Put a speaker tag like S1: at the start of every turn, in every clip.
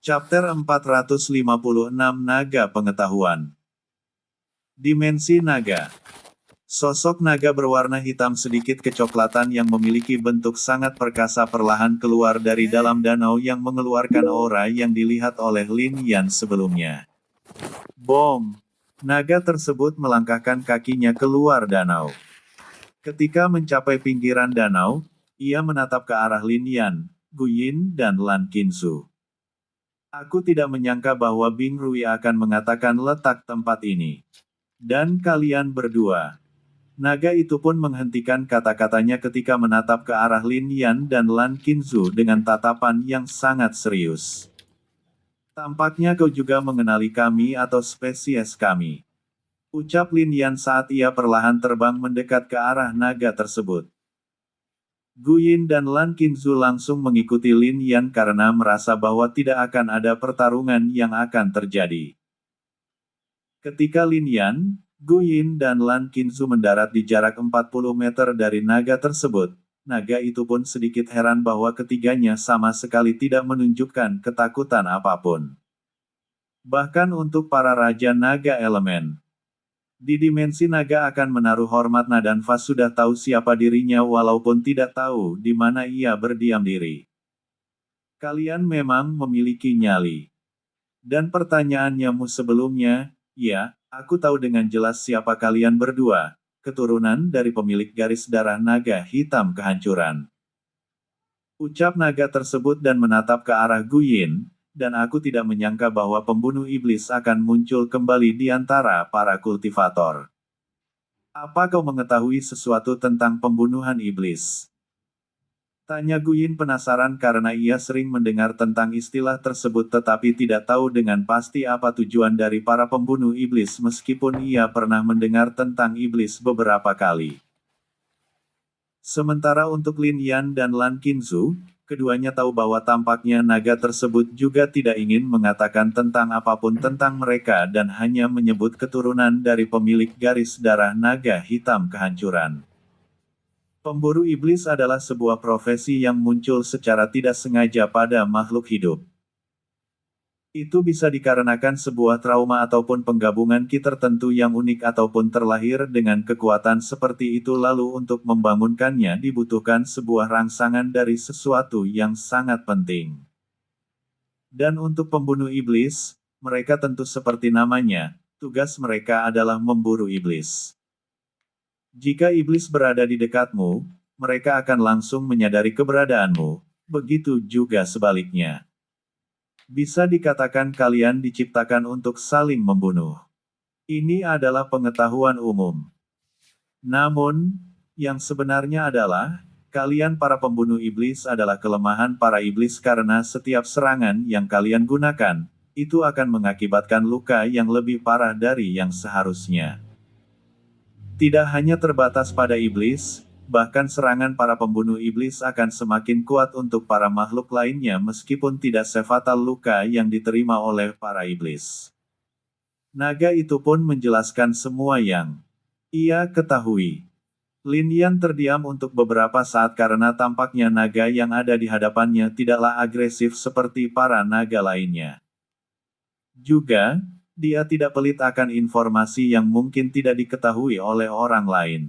S1: Chapter 456 Naga Pengetahuan. Dimensi Naga. Sosok naga berwarna hitam sedikit kecoklatan yang memiliki bentuk sangat perkasa perlahan keluar dari dalam danau yang mengeluarkan aura yang dilihat oleh Lin Yan sebelumnya. Bom! Naga tersebut melangkahkan kakinya keluar danau. Ketika mencapai pinggiran danau, ia menatap ke arah Lin Yan, Gu Yin dan Lan Qinzu. Aku tidak menyangka bahwa Bing Rui akan mengatakan letak tempat ini. Dan kalian berdua. Naga itu pun menghentikan kata-katanya ketika menatap ke arah Lin Yan dan Lan Qinzu dengan tatapan yang sangat serius. Tampaknya kau juga mengenali kami atau spesies kami. Ucap Lin Yan saat ia perlahan terbang mendekat ke arah naga tersebut. Gu Yin dan Lan Qinzu langsung mengikuti Lin Yan karena merasa bahwa tidak akan ada pertarungan yang akan terjadi. Ketika Lin Yan, Gu Yin dan Lan Qinzu mendarat di jarak 40 meter dari naga tersebut, naga itu pun sedikit heran bahwa ketiganya sama sekali tidak menunjukkan ketakutan apapun. Bahkan untuk para Raja Naga Elemen. Di dimensi naga akan menaruh hormat Nadanva sudah tahu siapa dirinya walaupun tidak tahu di mana ia berdiam diri. Kalian memang memiliki nyali. Dan pertanyaannya sebelumnya, ya, aku tahu dengan jelas siapa kalian berdua, keturunan dari pemilik garis darah naga hitam kehancuran. Ucap naga tersebut dan menatap ke arah Gu Yin, dan aku tidak menyangka bahwa pembunuh iblis akan muncul kembali di antara para kultivator. Apa kau mengetahui sesuatu tentang pembunuhan iblis? Tanya Gu Yin penasaran karena ia sering mendengar tentang istilah tersebut tetapi tidak tahu dengan pasti apa tujuan dari para pembunuh iblis meskipun ia pernah mendengar tentang iblis beberapa kali. Sementara untuk Lin Yan dan Lan Qinzu, keduanya tahu bahwa tampaknya naga tersebut juga tidak ingin mengatakan tentang apapun tentang mereka dan hanya menyebut keturunan dari pemilik garis darah naga hitam kehancuran. Pemburu iblis adalah sebuah profesi yang muncul secara tidak sengaja pada makhluk hidup. Itu bisa dikarenakan sebuah trauma ataupun penggabungan ki tertentu yang unik ataupun terlahir dengan kekuatan seperti itu lalu untuk membangunkannya dibutuhkan sebuah rangsangan dari sesuatu yang sangat penting. Dan untuk pembunuh iblis, mereka tentu seperti namanya, tugas mereka adalah memburu iblis. Jika iblis berada di dekatmu, mereka akan langsung menyadari keberadaanmu, begitu juga sebaliknya. Bisa dikatakan kalian diciptakan untuk saling membunuh. Ini adalah pengetahuan umum. Namun, yang sebenarnya adalah, kalian para pembunuh iblis adalah kelemahan para iblis karena setiap serangan yang kalian gunakan, itu akan mengakibatkan luka yang lebih parah dari yang seharusnya. Tidak hanya terbatas pada iblis, bahkan serangan para pembunuh iblis akan semakin kuat untuk para makhluk lainnya meskipun tidak sefatal luka yang diterima oleh para iblis. Naga itu pun menjelaskan semua yang ia ketahui. Lin Yan terdiam untuk beberapa saat karena tampaknya naga yang ada di hadapannya tidaklah agresif seperti para naga lainnya. Juga, dia tidak pelit akan informasi yang mungkin tidak diketahui oleh orang lain.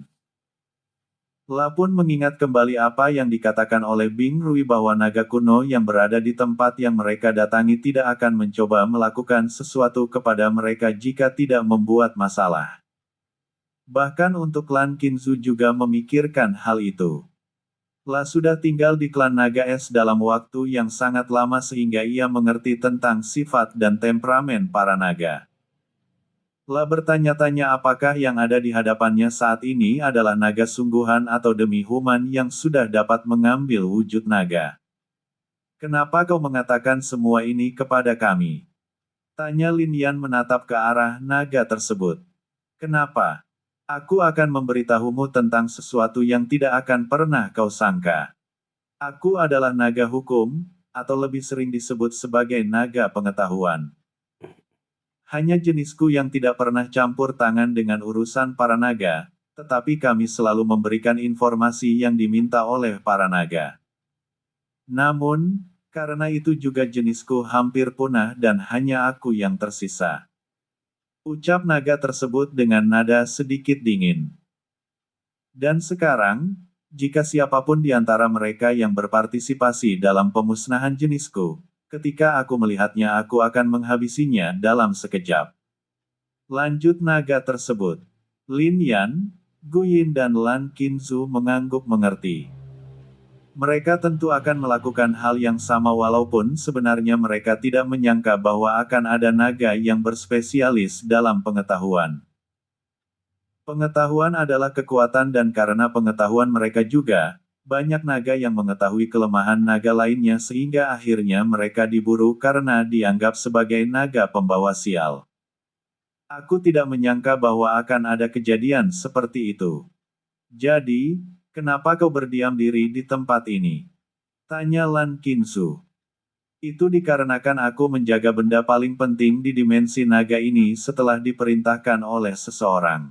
S1: La pun mengingat kembali apa yang dikatakan oleh Bing Rui bahwa naga kuno yang berada di tempat yang mereka datangi tidak akan mencoba melakukan sesuatu kepada mereka jika tidak membuat masalah. Bahkan untuk Lan Qinzu juga memikirkan hal itu. La sudah tinggal di klan naga es dalam waktu yang sangat lama sehingga ia mengerti tentang sifat dan temperamen para naga. La bertanya-tanya apakah yang ada di hadapannya saat ini adalah naga sungguhan atau demi human yang sudah dapat mengambil wujud naga. Kenapa kau mengatakan semua ini kepada kami? Tanya Lin Yan menatap ke arah naga tersebut. Kenapa? Aku akan memberitahumu tentang sesuatu yang tidak akan pernah kau sangka. Aku adalah naga hukum, atau lebih sering disebut sebagai naga pengetahuan. Hanya jenisku yang tidak pernah campur tangan dengan urusan para naga, tetapi kami selalu memberikan informasi yang diminta oleh para naga. Namun, Karena itu juga jenisku hampir punah dan hanya aku yang tersisa. Ucap naga tersebut dengan nada sedikit dingin. Dan sekarang, jika siapapun di antara mereka yang berpartisipasi dalam pemusnahan jenisku, ketika aku melihatnya aku akan menghabisinya dalam sekejap. Lanjut naga tersebut. Lin Yan, Gu Yin dan Lan Qinzu mengangguk mengerti. Mereka tentu akan melakukan hal yang sama walaupun sebenarnya mereka tidak menyangka bahwa akan ada naga yang berspesialis dalam pengetahuan. Pengetahuan adalah kekuatan dan karena pengetahuan mereka juga, banyak naga yang mengetahui kelemahan naga lainnya sehingga akhirnya mereka diburu karena dianggap sebagai naga pembawa sial. Aku tidak menyangka bahwa akan ada kejadian seperti itu. Jadi, kenapa kau berdiam diri di tempat ini? Tanya Lan Qinzu. Itu dikarenakan aku menjaga benda paling penting di dimensi naga ini setelah diperintahkan oleh seseorang.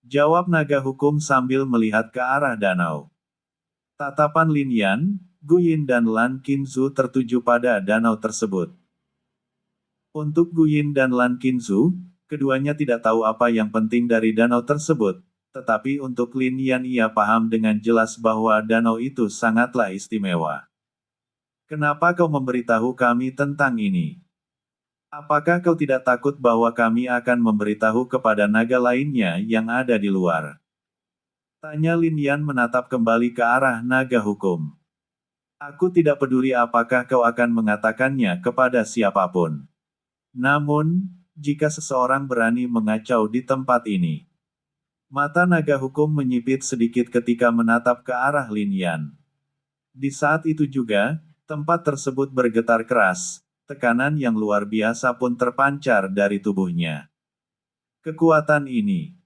S1: Jawab naga hukum sambil melihat ke arah danau. Tatapan Lin Yan, Gu Yin dan Lan Qinzu tertuju pada danau tersebut. Untuk Gu Yin dan Lan Qinzu, keduanya tidak tahu apa yang penting dari danau tersebut, tetapi untuk Lin Yan ia paham dengan jelas bahwa danau itu sangatlah istimewa. Kenapa kau memberitahu kami tentang ini? Apakah kau tidak takut bahwa kami akan memberitahu kepada naga lainnya yang ada di luar? Tanya Lin Yan menatap kembali ke arah naga hukum. Aku tidak peduli apakah kau akan mengatakannya kepada siapapun. Namun, jika seseorang berani mengacau di tempat ini. Mata naga hukum menyipit sedikit ketika menatap ke arah Lin Yan. Di saat itu juga, tempat tersebut bergetar keras, tekanan yang luar biasa pun terpancar dari tubuhnya. Kekuatan ini.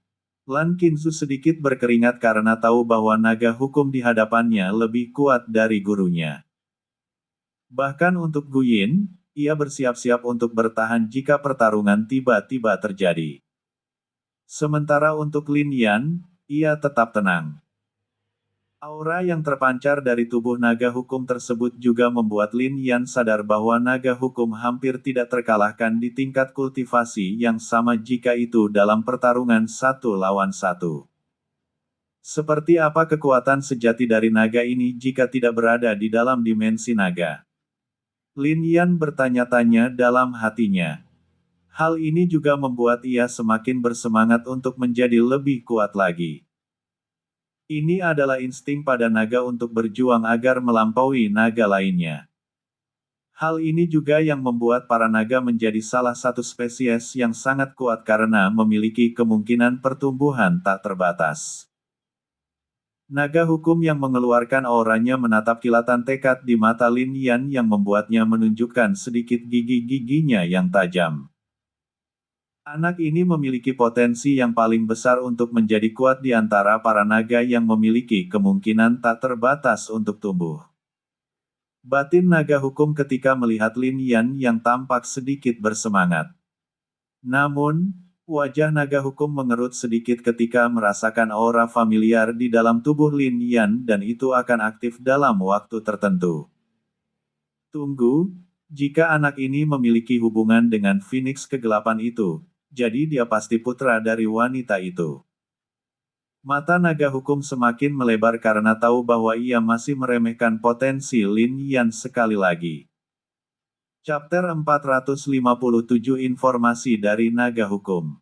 S1: Lan Qinzu sedikit berkeringat karena tahu bahwa naga hukum di hadapannya lebih kuat dari gurunya. Bahkan untuk Gu Yin, ia bersiap-siap untuk bertahan jika pertarungan tiba-tiba terjadi. Sementara untuk Lin Yan, ia tetap tenang. Aura yang terpancar dari tubuh naga hukum tersebut juga membuat Lin Yan sadar bahwa naga hukum hampir tidak terkalahkan di tingkat kultivasi yang sama jika itu dalam pertarungan 1 lawan 1. Seperti apa kekuatan sejati dari naga ini jika tidak berada di dalam dimensi naga? Lin Yan bertanya-tanya dalam hatinya. Hal ini juga membuat ia semakin bersemangat untuk menjadi lebih kuat lagi. Ini adalah insting pada naga untuk berjuang agar melampaui naga lainnya. Hal ini juga yang membuat para naga menjadi salah satu spesies yang sangat kuat karena memiliki kemungkinan pertumbuhan tak terbatas. Naga hukum yang mengeluarkan auranya menatap kilatan tekad di mata Lin Yan yang membuatnya menunjukkan sedikit gigi-giginya yang tajam. Anak ini memiliki potensi yang paling besar untuk menjadi kuat di antara para naga yang memiliki kemungkinan tak terbatas untuk tumbuh. Batin naga hukum ketika melihat Lin Yan yang tampak sedikit bersemangat. Namun, wajah naga hukum mengerut sedikit ketika merasakan aura familiar di dalam tubuh Lin Yan dan itu akan aktif dalam waktu tertentu. Tunggu, jika anak ini memiliki hubungan dengan Phoenix kegelapan itu, jadi dia pasti putra dari wanita itu. Mata naga hukum semakin melebar karena tahu bahwa ia masih meremehkan potensi Lin Yan sekali lagi. Chapter 457 Informasi dari Naga Hukum.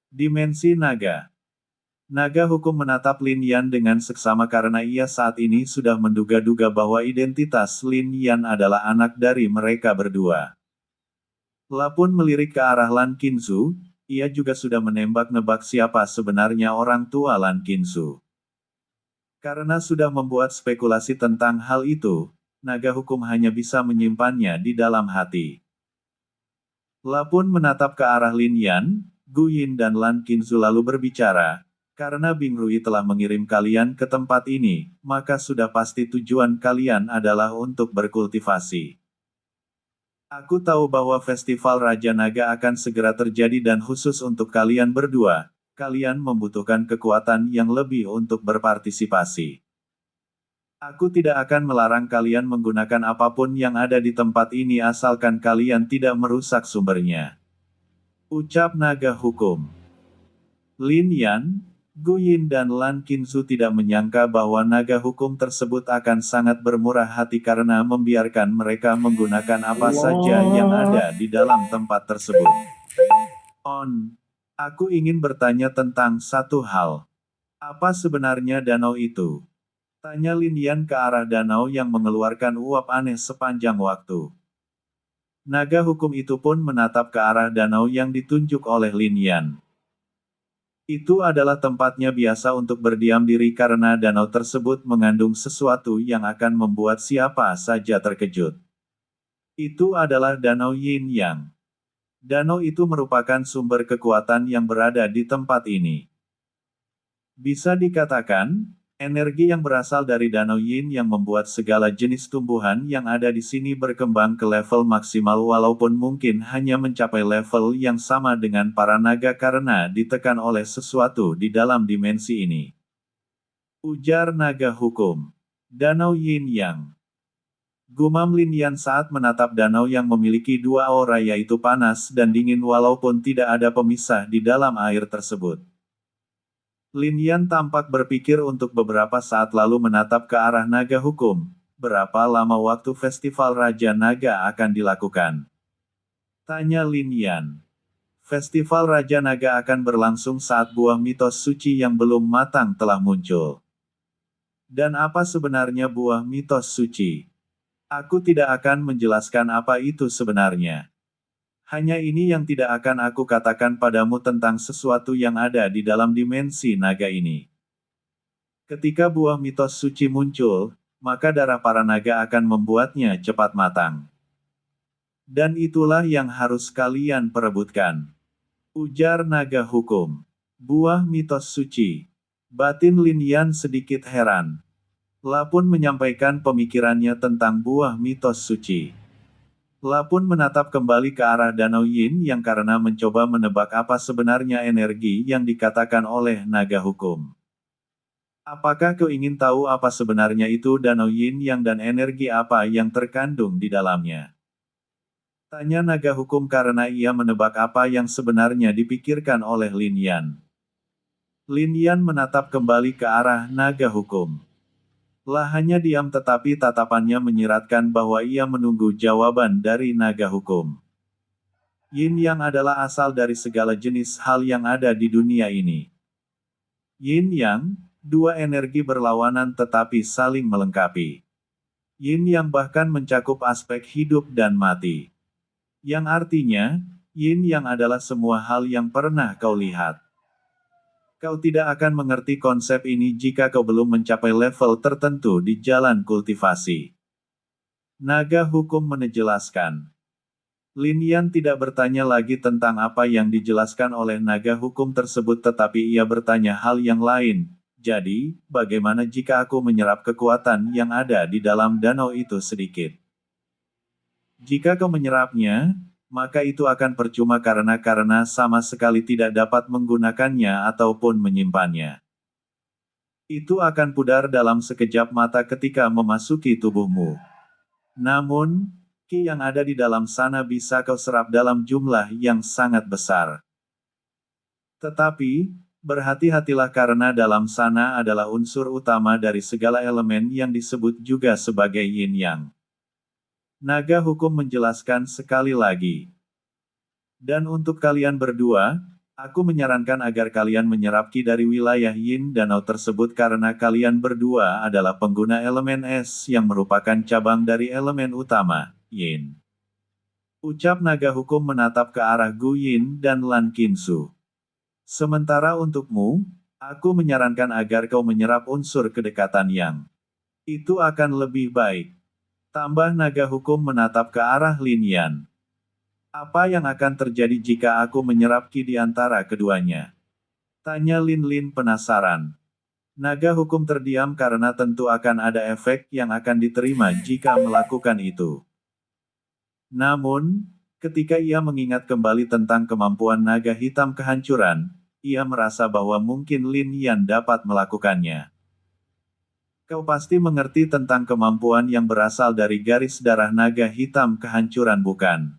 S1: Dimensi Naga. Naga hukum menatap Lin Yan dengan seksama karena ia saat ini sudah menduga-duga bahwa identitas Lin Yan adalah anak dari mereka berdua. Lapun melirik ke arah Lan Qinzu, ia juga sudah menembak-nebak siapa sebenarnya orang tua Lan Qinzu. Karena sudah membuat spekulasi tentang hal itu, naga hukum hanya bisa menyimpannya di dalam hati. Lapun menatap ke arah Lin Yan, Gu Yin dan Lan Qinzu lalu berbicara, karena Bing Rui telah mengirim kalian ke tempat ini, maka sudah pasti tujuan kalian adalah untuk berkultivasi. Aku tahu bahwa festival Raja Naga akan segera terjadi dan khusus untuk kalian berdua, kalian membutuhkan kekuatan yang lebih untuk berpartisipasi. Aku tidak akan melarang kalian menggunakan apapun yang ada di tempat ini asalkan kalian tidak merusak sumbernya. Ucap naga hukum. Lin Yan, Gu Yin dan Lan Qinzu tidak menyangka bahwa naga hukum tersebut akan sangat bermurah hati karena membiarkan mereka menggunakan apa saja yang ada di dalam tempat tersebut. Aku ingin bertanya tentang satu hal. Apa sebenarnya danau itu? Tanya Lin Yan ke arah danau yang mengeluarkan uap aneh sepanjang waktu. Naga hukum itu pun menatap ke arah danau yang ditunjuk oleh Lin Yan. Itu adalah tempatnya biasa untuk berdiam diri karena danau tersebut mengandung sesuatu yang akan membuat siapa saja terkejut. Itu adalah Danau Yin Yang. Danau itu merupakan sumber kekuatan yang berada di tempat ini. Bisa dikatakan, energi yang berasal dari Danau Yin yang membuat segala jenis tumbuhan yang ada di sini berkembang ke level maksimal walaupun mungkin hanya mencapai level yang sama dengan para naga karena ditekan oleh sesuatu di dalam dimensi ini. Ujar naga hukum. Danau Yin Yang. Gumam Lin Yan saat menatap danau yang memiliki dua aura yaitu panas dan dingin walaupun tidak ada pemisah di dalam air tersebut. Lin Yan tampak berpikir untuk beberapa saat lalu menatap ke arah naga hukum. Berapa lama waktu festival Raja Naga akan dilakukan? Tanya Lin Yan. Festival Raja Naga akan berlangsung saat buah mitos suci yang belum matang telah muncul. Dan apa sebenarnya buah mitos suci? Aku tidak akan menjelaskan apa itu sebenarnya. Hanya ini yang tidak akan aku katakan padamu tentang sesuatu yang ada di dalam dimensi naga ini. Ketika buah mitos suci muncul, maka darah para naga akan membuatnya cepat matang. Dan itulah yang harus kalian perebutkan. Ujar naga hukum. Buah mitos suci. Batin Lin Yan sedikit heran. Lapun menyampaikan pemikirannya tentang buah mitos suci. Lapun menatap kembali ke arah Danau Yin yang karena mencoba menebak apa sebenarnya energi yang dikatakan oleh naga hukum. Apakah kau ingin tahu apa sebenarnya itu Danau Yin yang dan energi apa yang terkandung di dalamnya? Tanya naga hukum karena ia menebak apa yang sebenarnya dipikirkan oleh Lin Yan. Lin Yan menatap kembali ke arah naga hukum. Hanya diam tetapi tatapannya menyiratkan bahwa ia menunggu jawaban dari naga hukum. Yin Yang adalah asal dari segala jenis hal yang ada di dunia ini. Yin Yang, dua energi berlawanan tetapi saling melengkapi. Yin Yang bahkan mencakup aspek hidup dan mati. Yang artinya, Yin Yang adalah semua hal yang pernah kau lihat. Kau tidak akan mengerti konsep ini jika kau belum mencapai level tertentu di jalan kultivasi. Naga hukum menjelaskan. Lin Yan tidak bertanya lagi tentang apa yang dijelaskan oleh naga hukum tersebut tetapi ia bertanya hal yang lain. Jadi, bagaimana jika aku menyerap kekuatan yang ada di dalam danau itu sedikit? Jika kau menyerapnya, maka itu akan percuma karena sama sekali tidak dapat menggunakannya ataupun menyimpannya. Itu akan pudar dalam sekejap mata ketika memasuki tubuhmu. Namun, ki yang ada di dalam sana bisa kau serap dalam jumlah yang sangat besar. Tetapi, berhati-hatilah karena dalam sana adalah unsur utama dari segala elemen yang disebut juga sebagai yin yang. Naga hukum menjelaskan sekali lagi. Dan untuk kalian berdua, aku menyarankan agar kalian menyerap ki dari wilayah yin danau tersebut karena kalian berdua adalah pengguna elemen es yang merupakan cabang dari elemen utama, yin. Ucap naga hukum menatap ke arah Gu Yin dan Lan Qinzu. Sementara untukmu, aku menyarankan agar kau menyerap unsur kedekatan yang. Itu akan lebih baik. Tambah naga hukum menatap ke arah Lin Yan. Apa yang akan terjadi jika aku menyerap ki di antara keduanya? Tanya Lin Lin penasaran. Naga hukum terdiam karena tentu akan ada efek yang akan diterima jika melakukan itu. Namun, ketika ia mengingat kembali tentang kemampuan naga hitam kehancuran, ia merasa bahwa mungkin Lin Yan dapat melakukannya. Kau pasti mengerti tentang kemampuan yang berasal dari garis darah naga hitam kehancuran, bukan?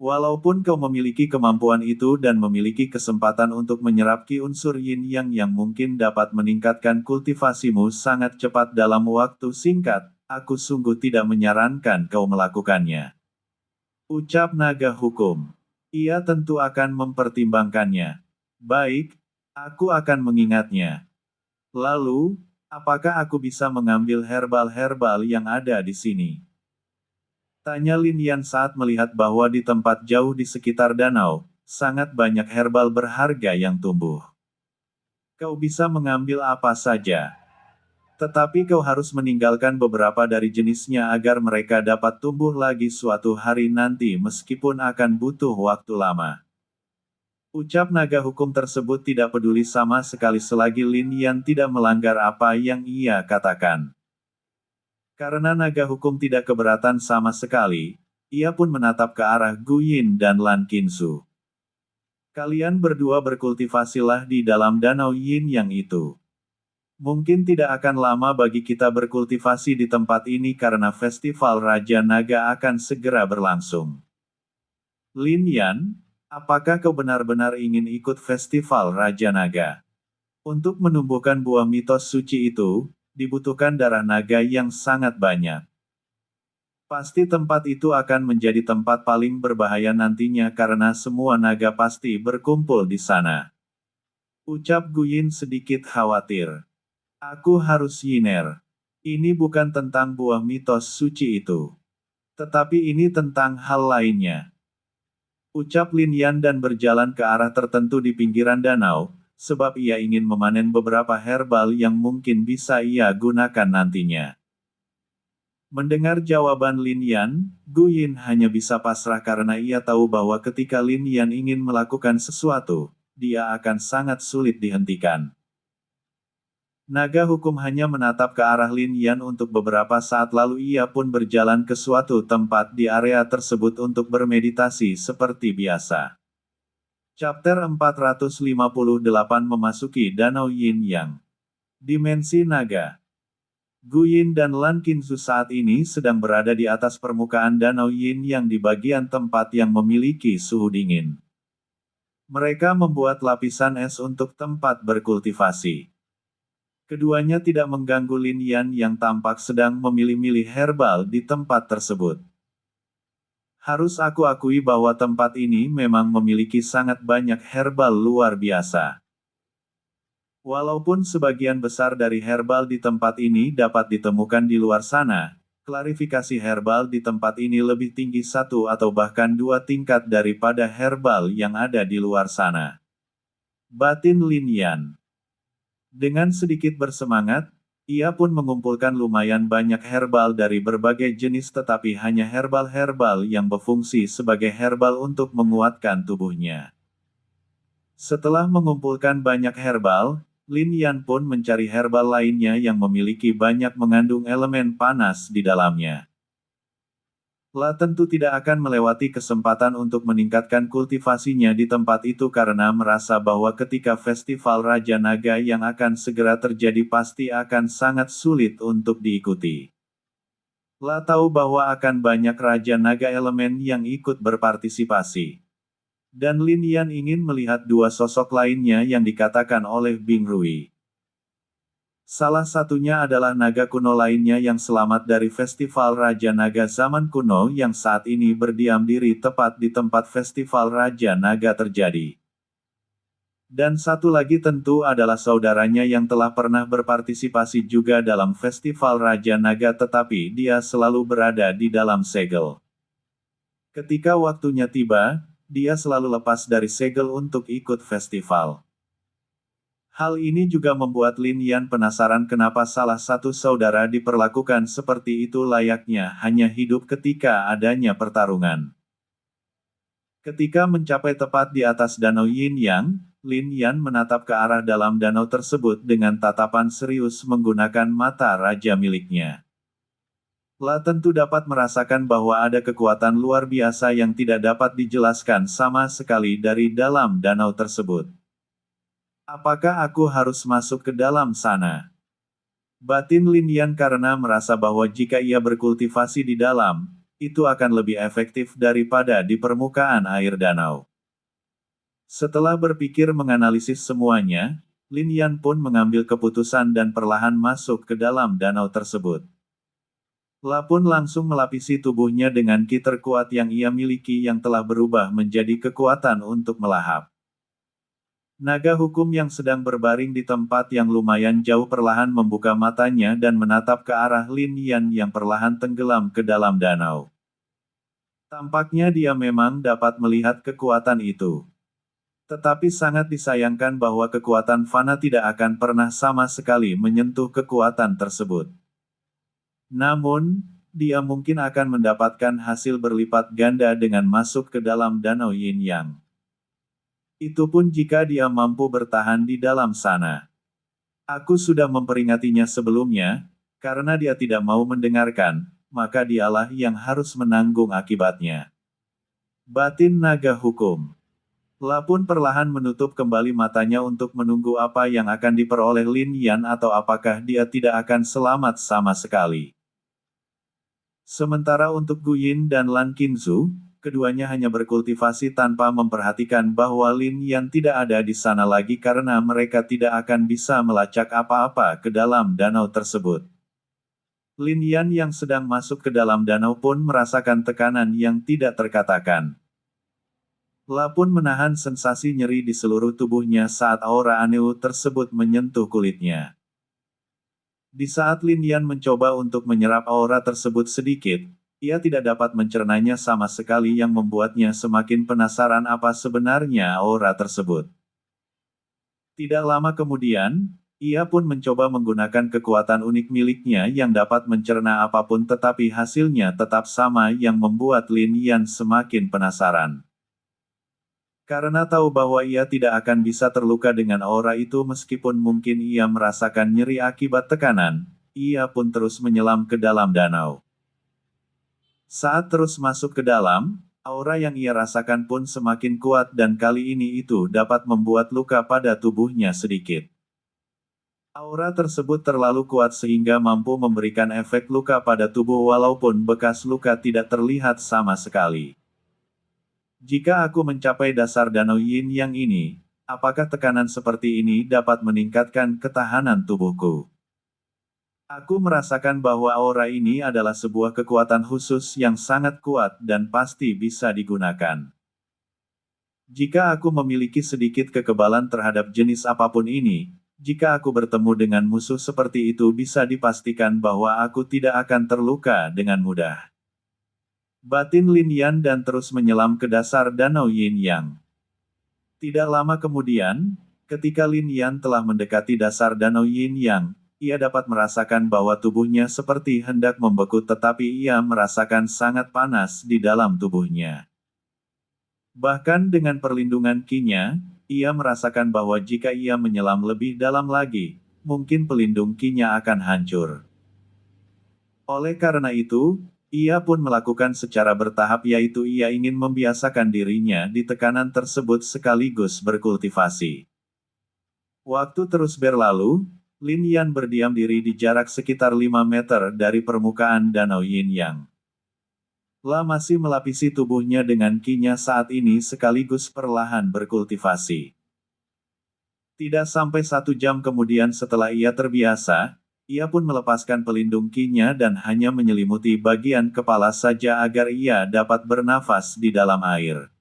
S1: Walaupun kau memiliki kemampuan itu dan memiliki kesempatan untuk menyerap ki unsur yin yang mungkin dapat meningkatkan kultivasimu sangat cepat dalam waktu singkat, aku sungguh tidak menyarankan kau melakukannya. Ucap naga hukum. Ia tentu akan mempertimbangkannya. Baik, aku akan mengingatnya. Lalu, apakah aku bisa mengambil herbal-herbal yang ada di sini? Tanya Lin Yan saat melihat bahwa di tempat jauh di sekitar danau, sangat banyak herbal berharga yang tumbuh. Kau bisa mengambil apa saja. Tetapi kau harus meninggalkan beberapa dari jenisnya agar mereka dapat tumbuh lagi suatu hari nanti meskipun akan butuh waktu lama. Ucap naga hukum tersebut tidak peduli sama sekali selagi Lin Yan tidak melanggar apa yang ia katakan. Karena naga hukum tidak keberatan sama sekali, ia pun menatap ke arah Gu Yin dan Lan Qinzu. Kalian berdua berkultivasilah di dalam danau Yin yang itu. Mungkin tidak akan lama bagi kita berkultivasi di tempat ini karena festival Raja Naga akan segera berlangsung. Lin Yan, apakah kau benar-benar ingin ikut festival Raja Naga? Untuk menumbuhkan buah mitos suci itu, dibutuhkan darah naga yang sangat banyak. Pasti tempat itu akan menjadi tempat paling berbahaya nantinya karena semua naga pasti berkumpul di sana. Ucap Guyin sedikit khawatir. Aku harus yiner. Ini bukan tentang buah mitos suci itu. Tetapi ini tentang hal lainnya. Ucap Lin Yan dan berjalan ke arah tertentu di pinggiran danau, sebab ia ingin memanen beberapa herbal yang mungkin bisa ia gunakan nantinya. Mendengar jawaban Lin Yan, Gu Yin hanya bisa pasrah karena ia tahu bahwa ketika Lin Yan ingin melakukan sesuatu, dia akan sangat sulit dihentikan. Naga hukum hanya menatap ke arah Lin Yan untuk beberapa saat lalu ia pun berjalan ke suatu tempat di area tersebut untuk bermeditasi seperti biasa. Chapter 458 memasuki Danau Yin Yang. Dimensi Naga. Gu Yin dan Lan Qinzu saat ini sedang berada di atas permukaan Danau Yin Yang di bagian tempat yang memiliki suhu dingin. Mereka membuat lapisan es untuk tempat berkultivasi. Keduanya tidak mengganggu Lin Yan yang tampak sedang memilih-milih herbal di tempat tersebut. Harus aku akui bahwa tempat ini memang memiliki sangat banyak herbal luar biasa. Walaupun sebagian besar dari herbal di tempat ini dapat ditemukan di luar sana, klarifikasi herbal di tempat ini lebih tinggi satu atau bahkan dua tingkat daripada herbal yang ada di luar sana. Batin Lin Yan. Dengan sedikit bersemangat, ia pun mengumpulkan lumayan banyak herbal dari berbagai jenis tetapi hanya herbal-herbal yang berfungsi sebagai herbal untuk menguatkan tubuhnya. Setelah mengumpulkan banyak herbal, Lin Yan pun mencari herbal lainnya yang memiliki banyak mengandung elemen panas di dalamnya. La tentu tidak akan melewati kesempatan untuk meningkatkan kultivasinya di tempat itu karena merasa bahwa ketika festival Raja Naga yang akan segera terjadi pasti akan sangat sulit untuk diikuti. La tahu bahwa akan banyak Raja Naga elemen yang ikut berpartisipasi. Dan Lin Yan ingin melihat dua sosok lainnya yang dikatakan oleh Bing Rui. Salah satunya adalah naga kuno lainnya yang selamat dari festival Raja Naga zaman kuno yang saat ini berdiam diri tepat di tempat festival Raja Naga terjadi. Dan satu lagi tentu adalah saudaranya yang telah pernah berpartisipasi juga dalam festival Raja Naga tetapi dia selalu berada di dalam segel. Ketika waktunya tiba, dia selalu lepas dari segel untuk ikut festival. Hal ini juga membuat Lin Yan penasaran kenapa salah satu saudara diperlakukan seperti itu layaknya hanya hidup ketika adanya pertarungan. Ketika mencapai tepat di atas danau Yin Yang, Lin Yan menatap ke arah dalam danau tersebut dengan tatapan serius menggunakan mata raja miliknya. La tentu dapat merasakan bahwa ada kekuatan luar biasa yang tidak dapat dijelaskan sama sekali dari dalam danau tersebut. Apakah aku harus masuk ke dalam sana? Batin Lin Yan karena merasa bahwa jika ia berkultivasi di dalam, itu akan lebih efektif daripada di permukaan air danau. Setelah berpikir menganalisis semuanya, Lin Yan pun mengambil keputusan dan perlahan masuk ke dalam danau tersebut. La pun langsung melapisi tubuhnya dengan ki terkuat yang ia miliki yang telah berubah menjadi kekuatan untuk melahap. Naga hukum yang sedang berbaring di tempat yang lumayan jauh perlahan membuka matanya dan menatap ke arah Lin Yan yang perlahan tenggelam ke dalam danau. Tampaknya dia memang dapat melihat kekuatan itu. Tetapi sangat disayangkan bahwa kekuatan fana tidak akan pernah sama sekali menyentuh kekuatan tersebut. Namun, dia mungkin akan mendapatkan hasil berlipat ganda dengan masuk ke dalam danau Yin Yang. Itu pun jika dia mampu bertahan di dalam sana. Aku sudah memperingatinya sebelumnya, karena dia tidak mau mendengarkan, maka dialah yang harus menanggung akibatnya. Batin naga hukum. La pun perlahan menutup kembali matanya untuk menunggu apa yang akan diperoleh Lin Yan atau apakah dia tidak akan selamat sama sekali. Sementara untuk Gu Yin dan Lan Qingzu, keduanya hanya berkultivasi tanpa memperhatikan bahwa Lin Yan tidak ada di sana lagi karena mereka tidak akan bisa melacak apa-apa ke dalam danau tersebut. Lin Yan yang sedang masuk ke dalam danau pun merasakan tekanan yang tidak terkatakan. La pun menahan sensasi nyeri di seluruh tubuhnya saat aura aneh tersebut menyentuh kulitnya. Di saat Lin Yan mencoba untuk menyerap aura tersebut sedikit, ia tidak dapat mencernanya sama sekali yang membuatnya semakin penasaran apa sebenarnya aura tersebut. Tidak lama kemudian, ia pun mencoba menggunakan kekuatan unik miliknya yang dapat mencerna apapun tetapi hasilnya tetap sama yang membuat Lin Yan semakin penasaran. Karena tahu bahwa ia tidak akan bisa terluka dengan aura itu meskipun mungkin ia merasakan nyeri akibat tekanan, ia pun terus menyelam ke dalam danau. Saat terus masuk ke dalam, aura yang ia rasakan pun semakin kuat dan kali ini itu dapat membuat luka pada tubuhnya sedikit. Aura tersebut terlalu kuat sehingga mampu memberikan efek luka pada tubuh walaupun bekas luka tidak terlihat sama sekali. Jika aku mencapai dasar danau Yin Yang ini, apakah tekanan seperti ini dapat meningkatkan ketahanan tubuhku? Aku merasakan bahwa aura ini adalah sebuah kekuatan khusus yang sangat kuat dan pasti bisa digunakan. Jika aku memiliki sedikit kekebalan terhadap jenis apapun ini, jika aku bertemu dengan musuh seperti itu bisa dipastikan bahwa aku tidak akan terluka dengan mudah. Batin Lin Yan dan terus menyelam ke dasar danau Yin Yang. Tidak lama kemudian, ketika Lin Yan telah mendekati dasar danau Yin Yang, ia dapat merasakan bahwa tubuhnya seperti hendak membeku tetapi ia merasakan sangat panas di dalam tubuhnya. Bahkan dengan perlindungan ki-nya, ia merasakan bahwa jika ia menyelam lebih dalam lagi, mungkin pelindung ki-nya akan hancur. Oleh karena itu, ia pun melakukan secara bertahap yaitu ia ingin membiasakan dirinya di tekanan tersebut sekaligus berkultivasi. Waktu terus berlalu, Lin Yan berdiam diri di jarak sekitar 5 meter dari permukaan danau Yin Yang. La masih melapisi tubuhnya dengan ki-nya saat ini sekaligus perlahan berkultivasi. Tidak sampai 1 jam kemudian setelah ia terbiasa, ia pun melepaskan pelindung ki-nya dan hanya menyelimuti bagian kepala saja agar ia dapat bernafas di dalam air.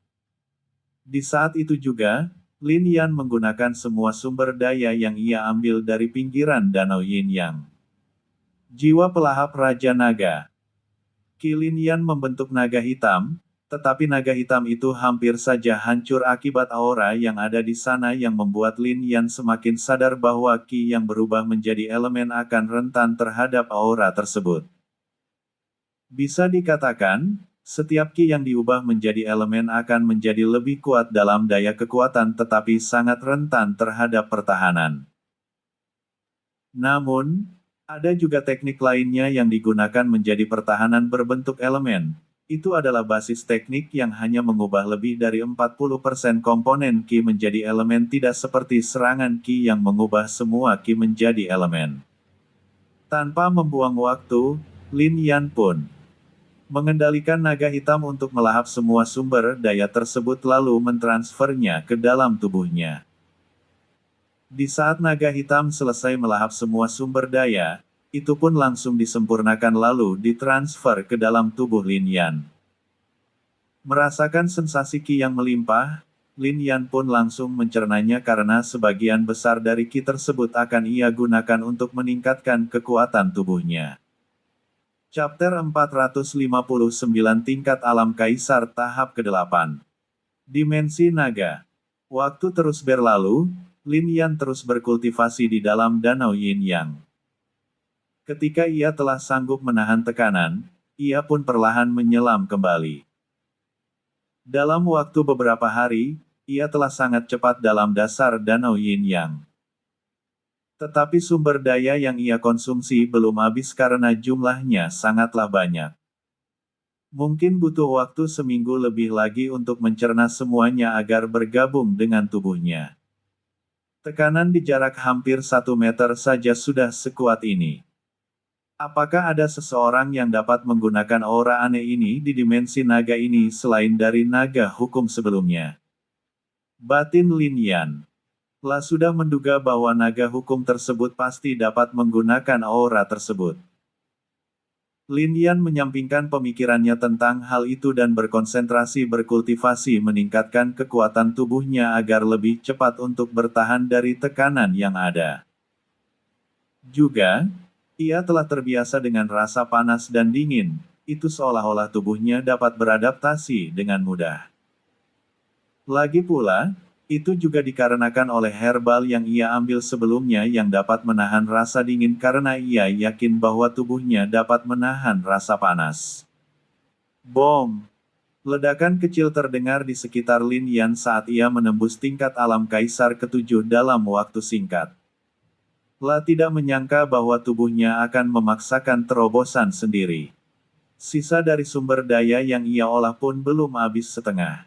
S1: Di saat itu juga, Lin Yan menggunakan semua sumber daya yang ia ambil dari pinggiran danau Yin Yang. Jiwa pelahap Raja Naga. Ki Lin Yan membentuk naga hitam, tetapi naga hitam itu hampir saja hancur akibat aura yang ada di sana yang membuat Lin Yan semakin sadar bahwa ki yang berubah menjadi elemen akan rentan terhadap aura tersebut. Bisa dikatakan, setiap ki yang diubah menjadi elemen akan menjadi lebih kuat dalam daya kekuatan tetapi sangat rentan terhadap pertahanan. Namun, ada juga teknik lainnya yang digunakan menjadi pertahanan berbentuk elemen. Itu adalah basis teknik yang hanya mengubah lebih dari 40% komponen ki menjadi elemen tidak seperti serangan ki yang mengubah semua ki menjadi elemen. Tanpa membuang waktu, Lin Yan pun mengendalikan naga hitam untuk melahap semua sumber daya tersebut lalu mentransfernya ke dalam tubuhnya. Di saat naga hitam selesai melahap semua sumber daya, itu pun langsung disempurnakan lalu ditransfer ke dalam tubuh Lin Yan. Merasakan sensasi ki yang melimpah, Lin Yan pun langsung mencernanya karena sebagian besar dari ki tersebut akan ia gunakan untuk meningkatkan kekuatan tubuhnya. Chapter 459 Tingkat Alam Kaisar Tahap ke-8. Dimensi Naga. Waktu terus berlalu, Lin Yan terus berkultivasi di dalam Danau Yin Yang. Ketika ia telah sanggup menahan tekanan, ia pun perlahan menyelam kembali. Dalam waktu beberapa hari, ia telah sangat cepat dalam dasar Danau Yin Yang. Tetapi sumber daya yang ia konsumsi belum habis karena jumlahnya sangatlah banyak. Mungkin butuh waktu seminggu lebih lagi untuk mencerna semuanya agar bergabung dengan tubuhnya. Tekanan di jarak hampir 1 meter saja sudah sekuat ini. Apakah ada seseorang yang dapat menggunakan aura aneh ini di dimensi naga ini selain dari naga hukum sebelumnya? Batin Lin Yan sudah menduga bahwa naga hukum tersebut pasti dapat menggunakan aura tersebut. Lin Yan menyampingkan pemikirannya tentang hal itu dan berkonsentrasi berkultivasi meningkatkan kekuatan tubuhnya agar lebih cepat untuk bertahan dari tekanan yang ada. Juga, ia telah terbiasa dengan rasa panas dan dingin, itu seolah-olah tubuhnya dapat beradaptasi dengan mudah. Lagi pula, itu juga dikarenakan oleh herbal yang ia ambil sebelumnya yang dapat menahan rasa dingin karena ia yakin bahwa tubuhnya dapat menahan rasa panas. Bom! Ledakan kecil terdengar di sekitar Lin Yan saat ia menembus tingkat alam kaisar ke-7 dalam waktu singkat. Tidak menyangka bahwa tubuhnya akan memaksakan terobosan sendiri. Sisa dari sumber daya yang ia olah pun belum habis setengah.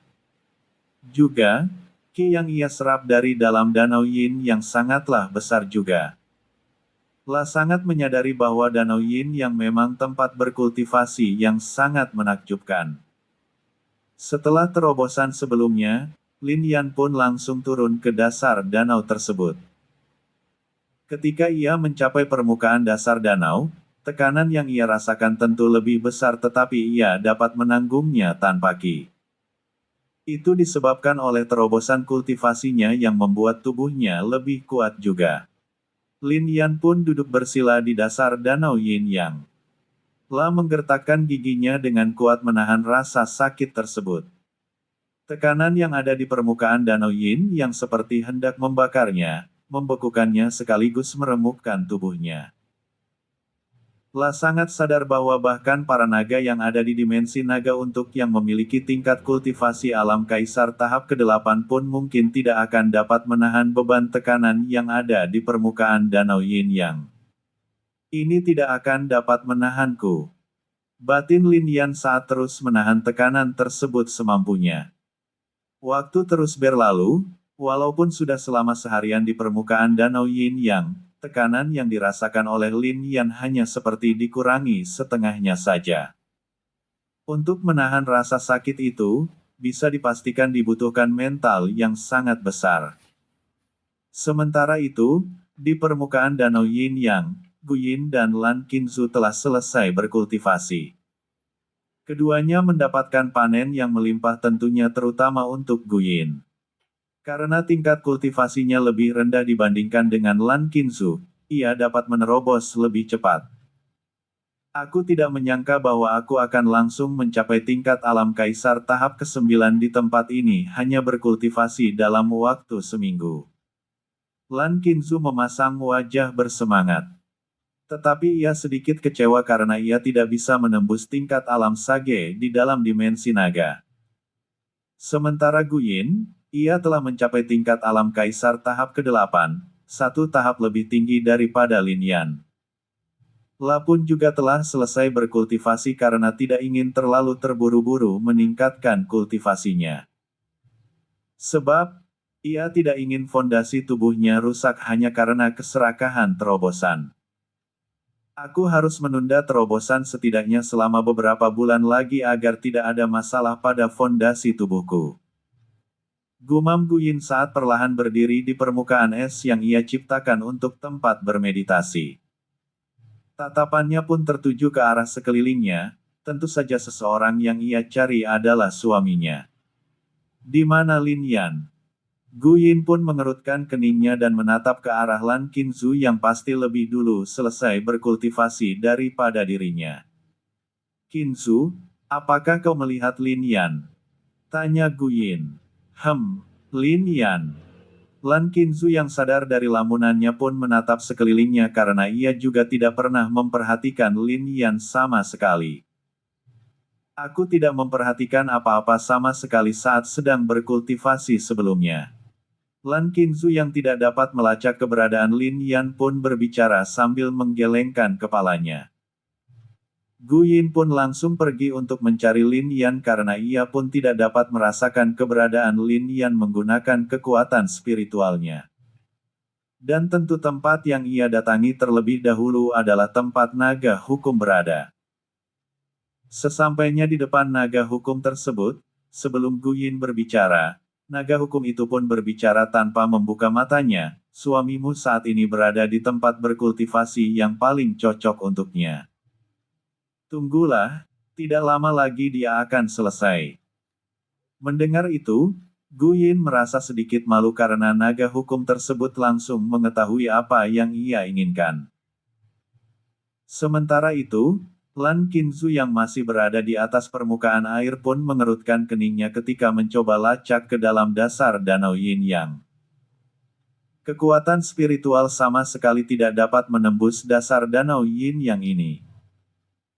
S1: Juga, ki yang ia serap dari dalam Danau Yin yang sangatlah besar juga. Sangat menyadari bahwa Danau Yin yang memang tempat berkultivasi yang sangat menakjubkan. Setelah terobosan sebelumnya, Lin Yan pun langsung turun ke dasar danau tersebut. Ketika ia mencapai permukaan dasar danau, tekanan yang ia rasakan tentu lebih besar tetapi ia dapat menanggungnya tanpa ki. Itu disebabkan oleh terobosan kultivasinya yang membuat tubuhnya lebih kuat juga. Lin Yan pun duduk bersila di dasar Danau Yin Yang. Menggertakkan giginya dengan kuat menahan rasa sakit tersebut. Tekanan yang ada di permukaan Danau Yin yang seperti hendak membakarnya, membekukannya sekaligus meremukkan tubuhnya. Sangat sadar bahwa bahkan para naga yang ada di dimensi naga untuk yang memiliki tingkat kultivasi alam kaisar tahap ke-8 pun mungkin tidak akan dapat menahan beban tekanan yang ada di permukaan Danau Yin Yang. Ini tidak akan dapat menahanku. Batin Lin Yan saat terus menahan tekanan tersebut semampunya. Waktu terus berlalu, walaupun sudah selama seharian di permukaan Danau Yin Yang, tekanan yang dirasakan oleh Lin Yan hanya seperti dikurangi setengahnya saja. Untuk menahan rasa sakit itu, bisa dipastikan dibutuhkan mental yang sangat besar. Sementara itu, di permukaan Danau Yin Yang, Guyin dan Lan Qingzu telah selesai berkultivasi. Keduanya mendapatkan panen yang melimpah tentunya terutama untuk Guyin. Karena tingkat kultivasinya lebih rendah dibandingkan dengan Lan Qingzu, ia dapat menerobos lebih cepat. Aku tidak menyangka bahwa aku akan langsung mencapai tingkat alam kaisar tahap ke-9 di tempat ini hanya berkultivasi dalam waktu seminggu. Lan Qingzu memasang wajah bersemangat. Tetapi ia sedikit kecewa karena ia tidak bisa menembus tingkat alam sage di dalam dimensi naga. Sementara Guyin, ia telah mencapai tingkat alam kaisar tahap ke-8, satu tahap lebih tinggi daripada Lin Yan. Pun juga telah selesai berkultivasi karena tidak ingin terlalu terburu-buru meningkatkan kultivasinya. Sebab, ia tidak ingin fondasi tubuhnya rusak hanya karena keserakahan terobosan. Aku harus menunda terobosan setidaknya selama beberapa bulan lagi agar tidak ada masalah pada fondasi tubuhku. Gumam Guyin saat perlahan berdiri di permukaan es yang ia ciptakan untuk tempat bermeditasi. Tatapannya pun tertuju ke arah sekelilingnya, tentu saja seseorang yang ia cari adalah suaminya. Di mana Lin Yan? Gu Yin pun mengerutkan keningnya dan menatap ke arah Lan Qinzu yang pasti lebih dulu selesai berkultivasi daripada dirinya. Qinzu, apakah kau melihat Lin Yan? Tanya Gu Yin. Lin Yan. Lan Qinzu yang sadar dari lamunannya pun menatap sekelilingnya karena ia juga tidak pernah memperhatikan Lin Yan sama sekali. Aku tidak memperhatikan apa-apa sama sekali saat sedang berkultivasi sebelumnya. Lan Qinzu yang tidak dapat melacak keberadaan Lin Yan pun berbicara sambil menggelengkan kepalanya. Gu Yin pun langsung pergi untuk mencari Lin Yan karena ia pun tidak dapat merasakan keberadaan Lin Yan menggunakan kekuatan spiritualnya. Dan tentu tempat yang ia datangi terlebih dahulu adalah tempat naga hukum berada. Sesampainya di depan naga hukum tersebut, sebelum Gu Yin berbicara, naga hukum itu pun berbicara tanpa membuka matanya, suamimu saat ini berada di tempat berkultivasi yang paling cocok untuknya. Tunggulah, tidak lama lagi dia akan selesai. Mendengar itu, Gu Yin merasa sedikit malu karena naga hukum tersebut langsung mengetahui apa yang ia inginkan. Sementara itu, Lan Qinzu yang masih berada di atas permukaan air pun mengerutkan keningnya ketika mencoba lacak ke dalam dasar danau Yin Yang. Kekuatan spiritual sama sekali tidak dapat menembus dasar danau Yin Yang ini.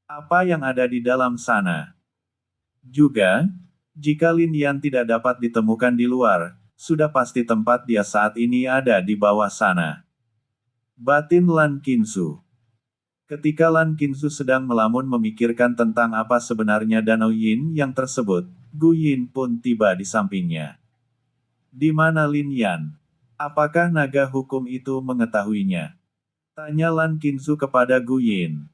S1: Apa yang ada di dalam sana? Juga, jika Lin Yan tidak dapat ditemukan di luar, sudah pasti tempat dia saat ini ada di bawah sana. Batin Lan Qinzu. Ketika Lan Qinzu sedang melamun memikirkan tentang apa sebenarnya danau Yin yang tersebut, Gu Yin pun tiba di sampingnya. Di mana Lin Yan? Apakah naga hukum itu mengetahuinya? Tanya Lan Qinzu kepada Gu Yin.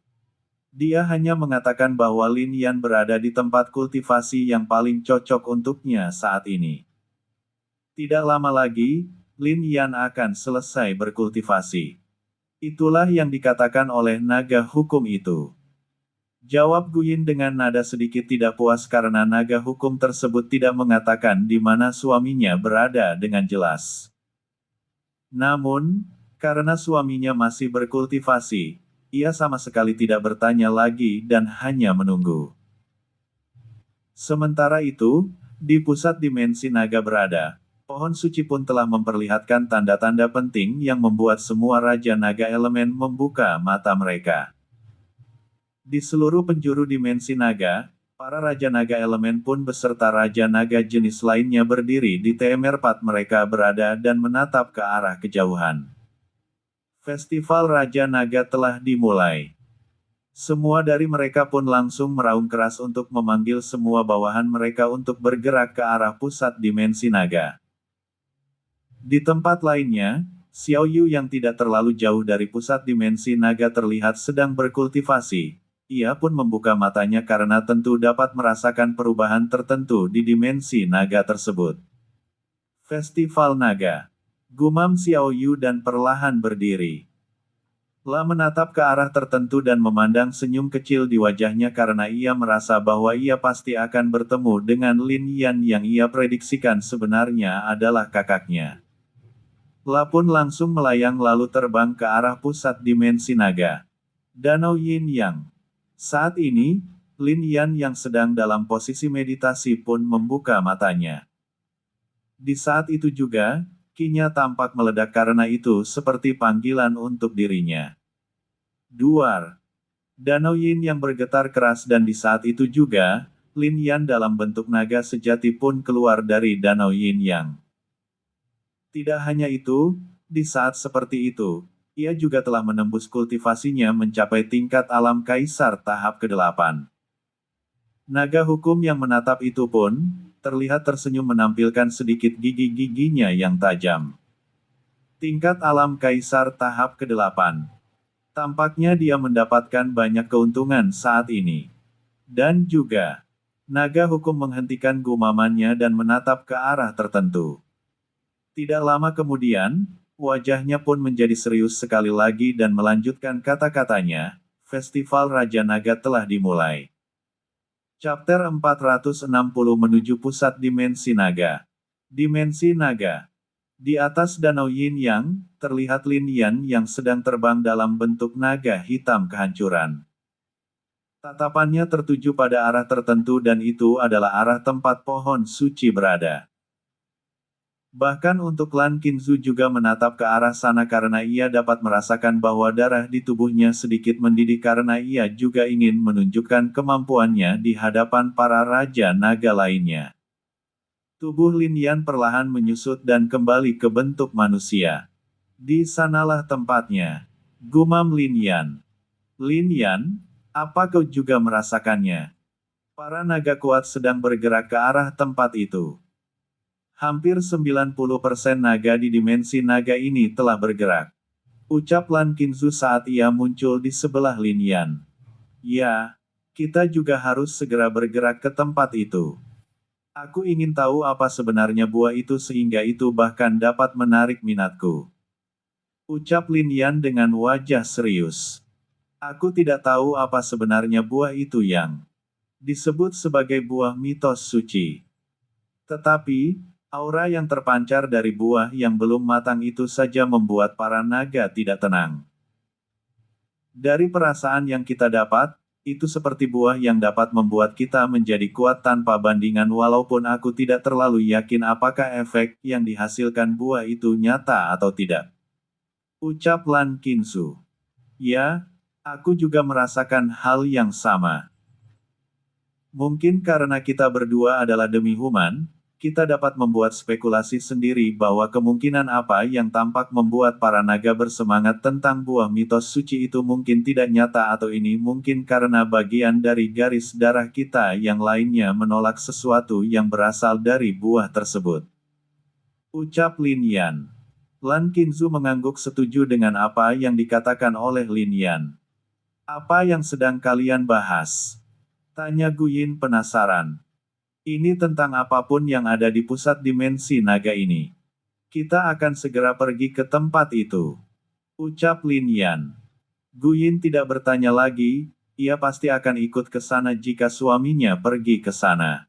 S1: Dia hanya mengatakan bahwa Lin Yan berada di tempat kultivasi yang paling cocok untuknya saat ini. Tidak lama lagi, Lin Yan akan selesai berkultivasi. Itulah yang dikatakan oleh naga hukum itu. Jawab Gu Yin dengan nada sedikit tidak puas karena naga hukum tersebut tidak mengatakan di mana suaminya berada dengan jelas. Namun, karena suaminya masih berkultivasi, ia sama sekali tidak bertanya lagi dan hanya menunggu. Sementara itu, di pusat dimensi naga berada, pohon suci pun telah memperlihatkan tanda-tanda penting yang membuat semua Raja Naga Elemen membuka mata mereka. Di seluruh penjuru dimensi naga, para Raja Naga Elemen pun beserta Raja Naga jenis lainnya berdiri di tempat mereka berada dan menatap ke arah kejauhan. Festival Raja Naga telah dimulai. Semua dari mereka pun langsung meraung keras untuk memanggil semua bawahan mereka untuk bergerak ke arah pusat dimensi naga. Di tempat lainnya, Xiao Yu yang tidak terlalu jauh dari pusat dimensi naga terlihat sedang berkultivasi. Ia pun membuka matanya karena tentu dapat merasakan perubahan tertentu di dimensi naga tersebut. Festival Naga. Gumam Xiao Yu dan perlahan berdiri. La menatap ke arah tertentu dan memandang senyum kecil di wajahnya karena ia merasa bahwa ia pasti akan bertemu dengan Lin Yan yang ia prediksikan sebenarnya adalah kakaknya. La pun langsung melayang lalu terbang ke arah pusat dimensi naga. Danau Yin Yang. Saat ini, Lin Yan yang sedang dalam posisi meditasi pun membuka matanya. Di saat itu juga, Qi-nya tampak meledak karena itu seperti panggilan untuk dirinya. Duar. Danau Yin yang bergetar keras dan di saat itu juga, Lin Yan dalam bentuk naga sejati pun keluar dari Danau Yin Yang. Tidak hanya itu, di saat seperti itu, ia juga telah menembus kultivasinya mencapai tingkat alam kaisar tahap ke-8. Naga hukum yang menatap itu pun, terlihat tersenyum menampilkan sedikit gigi-giginya yang tajam. Tingkat alam kaisar tahap ke-8. Tampaknya dia mendapatkan banyak keuntungan saat ini. Dan juga, naga hukum menghentikan gumamannya dan menatap ke arah tertentu. Tidak lama kemudian, wajahnya pun menjadi serius sekali lagi dan melanjutkan kata-katanya, Festival Raja Naga telah dimulai. Chapter 460 menuju pusat dimensi naga. Dimensi naga. Di atas danau Yin Yang, terlihat Lin Yan yang sedang terbang dalam bentuk naga hitam kehancuran. Tatapannya tertuju pada arah tertentu dan itu adalah arah tempat pohon suci berada. Bahkan untuk Lan Qingzu juga menatap ke arah sana karena ia dapat merasakan bahwa darah di tubuhnya sedikit mendidih karena ia juga ingin menunjukkan kemampuannya di hadapan para raja naga lainnya. Tubuh Lin Yan perlahan menyusut dan kembali ke bentuk manusia. Di sanalah tempatnya. Gumam Lin Yan. Lin Yan, apa kau juga merasakannya? Para naga kuat sedang bergerak ke arah tempat itu. Hampir 90% naga di dimensi naga ini telah bergerak. Ucap Lan Qingzu saat ia muncul di sebelah Lin Yan. Ya, kita juga harus segera bergerak ke tempat itu. Aku ingin tahu apa sebenarnya buah itu sehingga itu bahkan dapat menarik minatku. Ucap Lin Yan dengan wajah serius. Aku tidak tahu apa sebenarnya buah itu yang disebut sebagai buah mitos suci. Tetapi, aura yang terpancar dari buah yang belum matang itu saja membuat para naga tidak tenang. Dari perasaan yang kita dapat, itu seperti buah yang dapat membuat kita menjadi kuat tanpa bandingan walaupun aku tidak terlalu yakin apakah efek yang dihasilkan buah itu nyata atau tidak. Ucap Lan Qingzu. Ya, aku juga merasakan hal yang sama. Mungkin karena kita berdua adalah demi human, kita dapat membuat spekulasi sendiri bahwa kemungkinan apa yang tampak membuat para naga bersemangat tentang buah mitos suci itu mungkin tidak nyata atau ini mungkin karena bagian dari garis darah kita yang lainnya menolak sesuatu yang berasal dari buah tersebut. Ucap Lin Yan. Lan Qingzu mengangguk setuju dengan apa yang dikatakan oleh Lin Yan. Apa yang sedang kalian bahas? Tanya Guyin penasaran. Ini tentang apapun yang ada di pusat dimensi naga ini. Kita akan segera pergi ke tempat itu. Ucap Lin Yan. Guyin tidak bertanya lagi, ia pasti akan ikut ke sana jika suaminya pergi ke sana.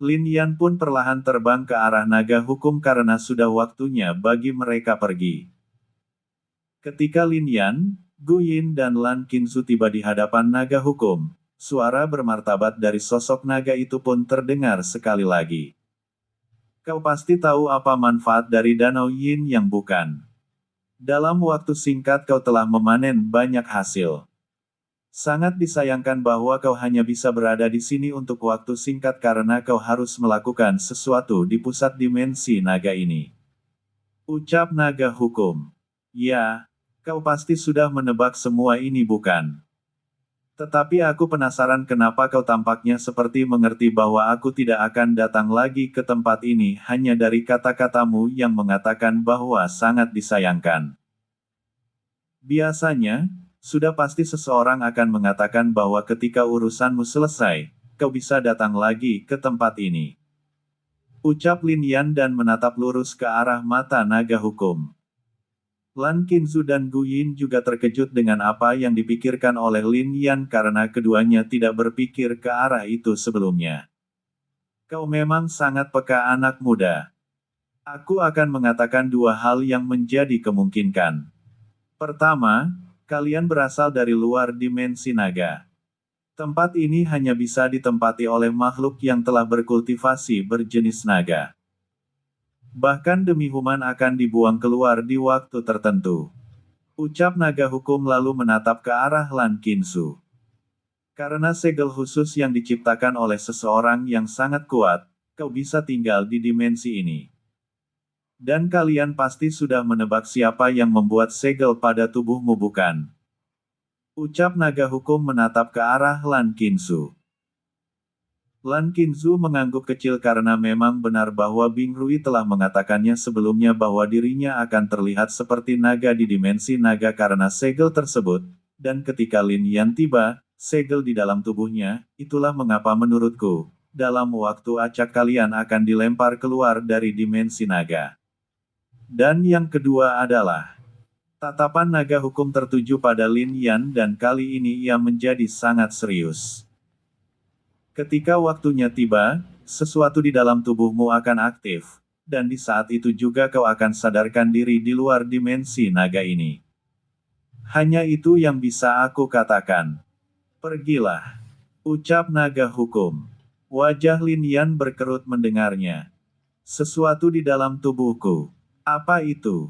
S1: Lin Yan pun perlahan terbang ke arah naga hukum karena sudah waktunya bagi mereka pergi. Ketika Lin Yan, Guyin dan Lan Qingzu tiba di hadapan naga hukum, suara bermartabat dari sosok naga itu pun terdengar sekali lagi. Kau pasti tahu apa manfaat dari Danau Yin yang bukan? Dalam waktu singkat kau telah memanen banyak hasil. Sangat disayangkan bahwa kau hanya bisa berada di sini untuk waktu singkat karena kau harus melakukan sesuatu di pusat dimensi naga ini. Ucap naga hukum. Ya, kau pasti sudah menebak semua ini bukan? Tetapi aku penasaran kenapa kau tampaknya seperti mengerti bahwa aku tidak akan datang lagi ke tempat ini hanya dari kata-katamu yang mengatakan bahwa sangat disayangkan. Biasanya, sudah pasti seseorang akan mengatakan bahwa ketika urusanmu selesai, kau bisa datang lagi ke tempat ini. Ucap Lin Yan dan menatap lurus ke arah mata naga hukum. Lan Qingzu dan Guyin juga terkejut dengan apa yang dipikirkan oleh Lin Yan karena keduanya tidak berpikir ke arah itu sebelumnya. Kau memang sangat peka anak muda. Aku akan mengatakan dua hal yang menjadi kemungkinan. Pertama, kalian berasal dari luar dimensi naga. Tempat ini hanya bisa ditempati oleh makhluk yang telah berkultivasi berjenis naga. Bahkan demi human akan dibuang keluar di waktu tertentu. Ucap naga hukum lalu menatap ke arah Lan Qingzu. Karena segel khusus yang diciptakan oleh seseorang yang sangat kuat, kau bisa tinggal di dimensi ini. Dan kalian pasti sudah menebak siapa yang membuat segel pada tubuhmu bukan? Ucap naga hukum menatap ke arah Lan Qingzu. Lan Qingzu mengangguk kecil karena memang benar bahwa Bing Rui telah mengatakannya sebelumnya bahwa dirinya akan terlihat seperti naga di dimensi naga karena segel tersebut, dan ketika Lin Yan tiba, segel di dalam tubuhnya, itulah mengapa menurutku, dalam waktu acak kalian akan dilempar keluar dari dimensi naga. Dan yang kedua adalah, tatapan naga hukum tertuju pada Lin Yan dan kali ini ia menjadi sangat serius. Ketika waktunya tiba, sesuatu di dalam tubuhmu akan aktif, dan di saat itu juga kau akan sadarkan diri di luar dimensi naga ini. Hanya itu yang bisa aku katakan. Pergilah, ucap naga hukum. Wajah Lin Yan berkerut mendengarnya. Sesuatu di dalam tubuhku. Apa itu?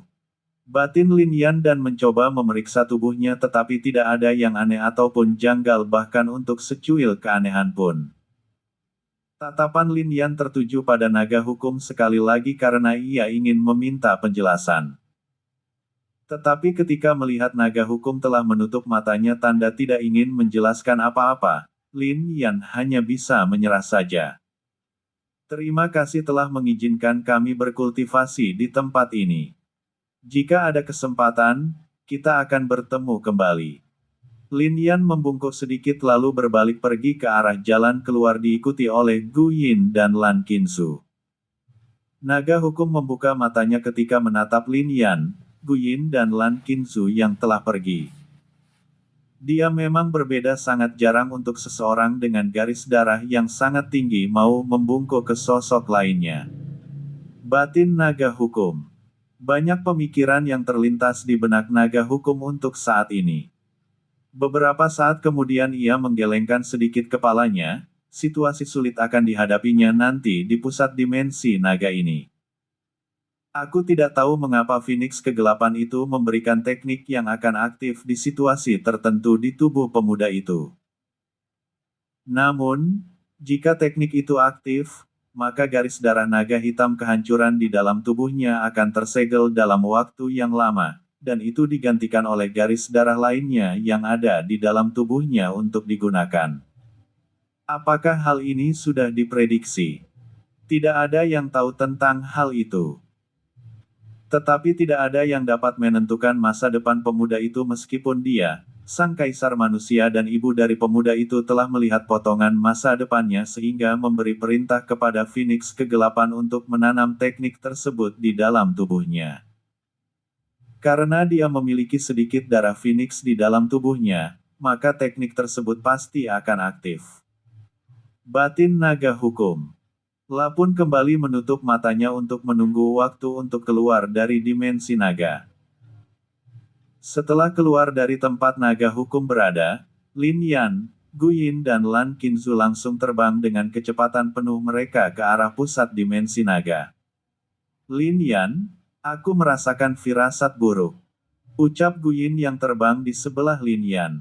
S1: Batin Lin Yan dan mencoba memeriksa tubuhnya tetapi tidak ada yang aneh ataupun janggal bahkan untuk secuil keanehan pun. Tatapan Lin Yan tertuju pada naga hukum sekali lagi karena ia ingin meminta penjelasan. Tetapi ketika melihat naga hukum telah menutup matanya tanda tidak ingin menjelaskan apa-apa, Lin Yan hanya bisa menyerah saja. Terima kasih telah mengizinkan kami berkultivasi di tempat ini. Jika ada kesempatan, kita akan bertemu kembali. Lin Yan membungkuk sedikit lalu berbalik pergi ke arah jalan keluar diikuti oleh Gu Yin dan Lan Qingzu. Naga hukum membuka matanya ketika menatap Lin Yan, Gu Yin dan Lan Qingzu yang telah pergi. Dia memang berbeda sangat jarang untuk seseorang dengan garis darah yang sangat tinggi mau membungkuk ke sosok lainnya. Batin naga hukum. Banyak pemikiran yang terlintas di benak naga hukum untuk saat ini. Beberapa saat kemudian ia menggelengkan sedikit kepalanya, situasi sulit akan dihadapinya nanti di pusat dimensi naga ini. Aku tidak tahu mengapa Phoenix kegelapan itu memberikan teknik yang akan aktif di situasi tertentu di tubuh pemuda itu. Namun, jika teknik itu aktif, maka garis darah naga hitam kehancuran di dalam tubuhnya akan tersegel dalam waktu yang lama, dan itu digantikan oleh garis darah lainnya yang ada di dalam tubuhnya untuk digunakan. Apakah hal ini sudah diprediksi? Tidak ada yang tahu tentang hal itu. Tetapi tidak ada yang dapat menentukan masa depan pemuda itu meskipun dia, sang kaisar manusia dan ibu dari pemuda itu telah melihat potongan masa depannya sehingga memberi perintah kepada Phoenix kegelapan untuk menanam teknik tersebut di dalam tubuhnya. Karena dia memiliki sedikit darah Phoenix di dalam tubuhnya, maka teknik tersebut pasti akan aktif. Batin naga hukum. La pun kembali menutup matanya untuk menunggu waktu untuk keluar dari dimensi naga. Setelah keluar dari tempat naga hukum berada, Lin Yan, Gu Yin dan Lan Qingzu langsung terbang dengan kecepatan penuh mereka ke arah pusat dimensi naga. Lin Yan, aku merasakan firasat buruk. Ucap Gu Yin yang terbang di sebelah Lin Yan.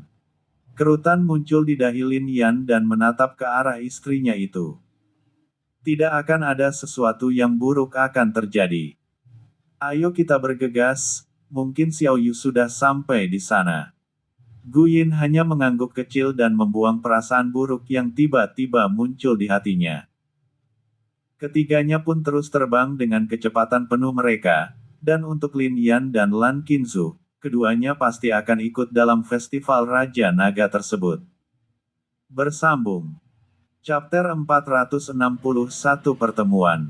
S1: Kerutan muncul di dahi Lin Yan dan menatap ke arah istrinya itu. Tidak akan ada sesuatu yang buruk akan terjadi. Ayo kita bergegas. Mungkin Xiao Yu sudah sampai di sana. Gu Yin hanya mengangguk kecil dan membuang perasaan buruk yang tiba-tiba muncul di hatinya. Ketiganya pun terus terbang dengan kecepatan penuh mereka, dan untuk Lin Yan dan Lan Qingzu, keduanya pasti akan ikut dalam festival Raja Naga tersebut. Bersambung. Chapter 461 Pertemuan.